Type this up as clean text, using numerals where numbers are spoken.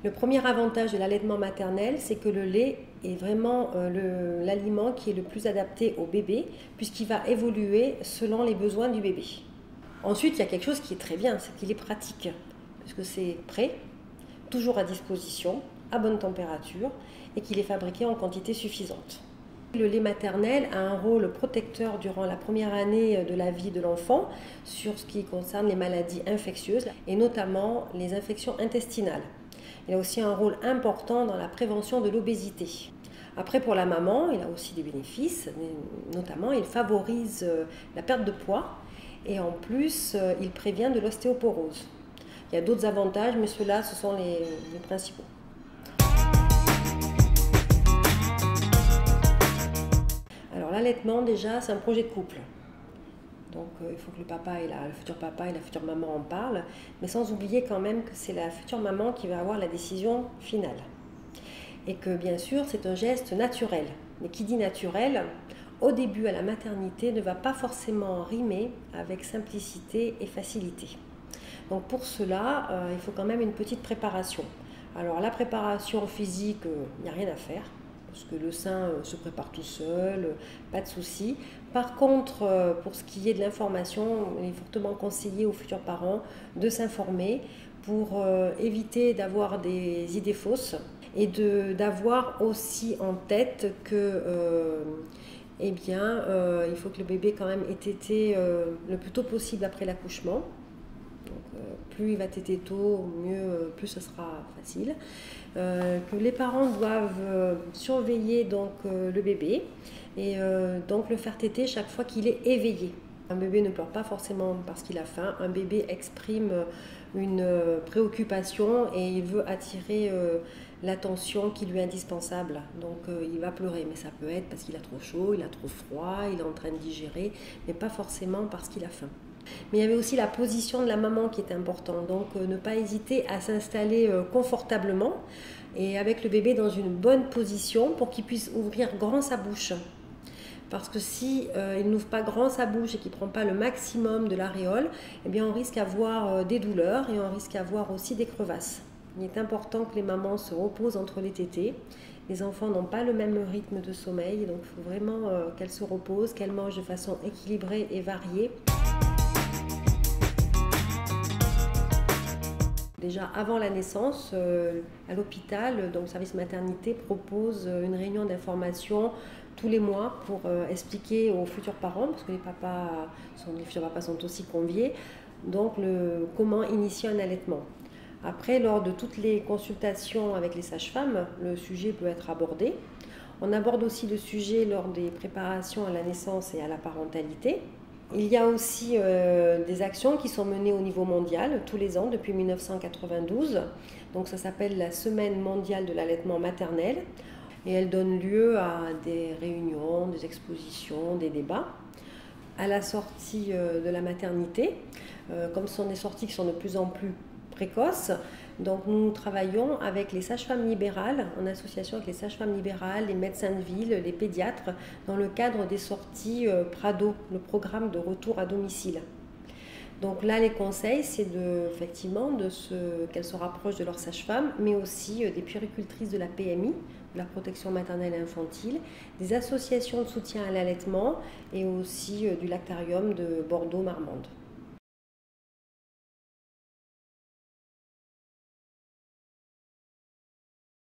Le premier avantage de l'allaitement maternel, c'est que le lait est vraiment l'aliment qui est le plus adapté au bébé, puisqu'il va évoluer selon les besoins du bébé. Ensuite, il y a quelque chose qui est très bien, c'est qu'il est pratique, puisque c'est prêt, toujours à disposition, à bonne température, et qu'il est fabriqué en quantité suffisante. Le lait maternel a un rôle protecteur durant la première année de la vie de l'enfant sur ce qui concerne les maladies infectieuses, et notamment les infections intestinales. Il a aussi un rôle important dans la prévention de l'obésité. Après, pour la maman, il a aussi des bénéfices, notamment il favorise la perte de poids et en plus, il prévient de l'ostéoporose. Il y a d'autres avantages, mais ceux-là, ce sont les principaux. Alors l'allaitement, déjà, c'est un projet de couple. Donc il faut que le futur papa et la future maman en parlent, mais sans oublier quand même que c'est la future maman qui va avoir la décision finale. Et que bien sûr c'est un geste naturel. Mais qui dit naturel, au début à la maternité, ne va pas forcément rimer avec simplicité et facilité. Donc pour cela, il faut quand même une petite préparation. Alors la préparation physique, il n'y a rien à faire. Parce que le sein se prépare tout seul, pas de souci. Par contre, pour ce qui est de l'information, il est fortement conseillé aux futurs parents de s'informer pour éviter d'avoir des idées fausses et d'avoir aussi en tête que il faut que le bébé quand même ait tété le plus tôt possible après l'accouchement. Plus il va téter tôt, mieux, plus ce sera facile. Que les parents doivent surveiller donc, le bébé et donc le faire téter chaque fois qu'il est éveillé. Un bébé ne pleure pas forcément parce qu'il a faim. Un bébé exprime une préoccupation et il veut attirer l'attention qui lui est indispensable. Donc il va pleurer, mais ça peut être parce qu'il a trop chaud, il a trop froid, il est en train de digérer, mais pas forcément parce qu'il a faim. Mais il y avait aussi la position de la maman qui était importante, donc ne pas hésiter à s'installer confortablement et avec le bébé dans une bonne position pour qu'il puisse ouvrir grand sa bouche. Parce que si il n'ouvre pas grand sa bouche et qu'il ne prend pas le maximum de l'aréole, eh bien on risque d'avoir des douleurs et on risque d'avoir aussi des crevasses. Il est important que les mamans se reposent entre les tétées. Les enfants n'ont pas le même rythme de sommeil, donc il faut vraiment qu'elles se reposent, qu'elles mangent de façon équilibrée et variée. Déjà avant la naissance, à l'hôpital, donc le service maternité propose une réunion d'information tous les mois pour expliquer aux futurs parents, parce que les futurs papas sont aussi conviés, donc comment initier un allaitement. Après, lors de toutes les consultations avec les sages-femmes, le sujet peut être abordé. On aborde aussi le sujet lors des préparations à la naissance et à la parentalité. Il y a aussi des actions qui sont menées au niveau mondial tous les ans depuis 1992. Donc ça s'appelle la Semaine mondiale de l'allaitement maternel et elle donne lieu à des réunions, des expositions, des débats. À la sortie de la maternité, comme ce sont des sorties qui sont de plus en plus précoces, donc nous travaillons avec les sages-femmes libérales, en association avec les sages-femmes libérales, les médecins de ville, les pédiatres, dans le cadre des sorties PRADO, le programme de retour à domicile. Donc là, les conseils, c'est qu'elles se rapprochent de leurs sages-femmes, mais aussi des puéricultrices de la PMI, de la protection maternelle et infantile, des associations de soutien à l'allaitement et aussi du lactarium de Bordeaux-Marmande.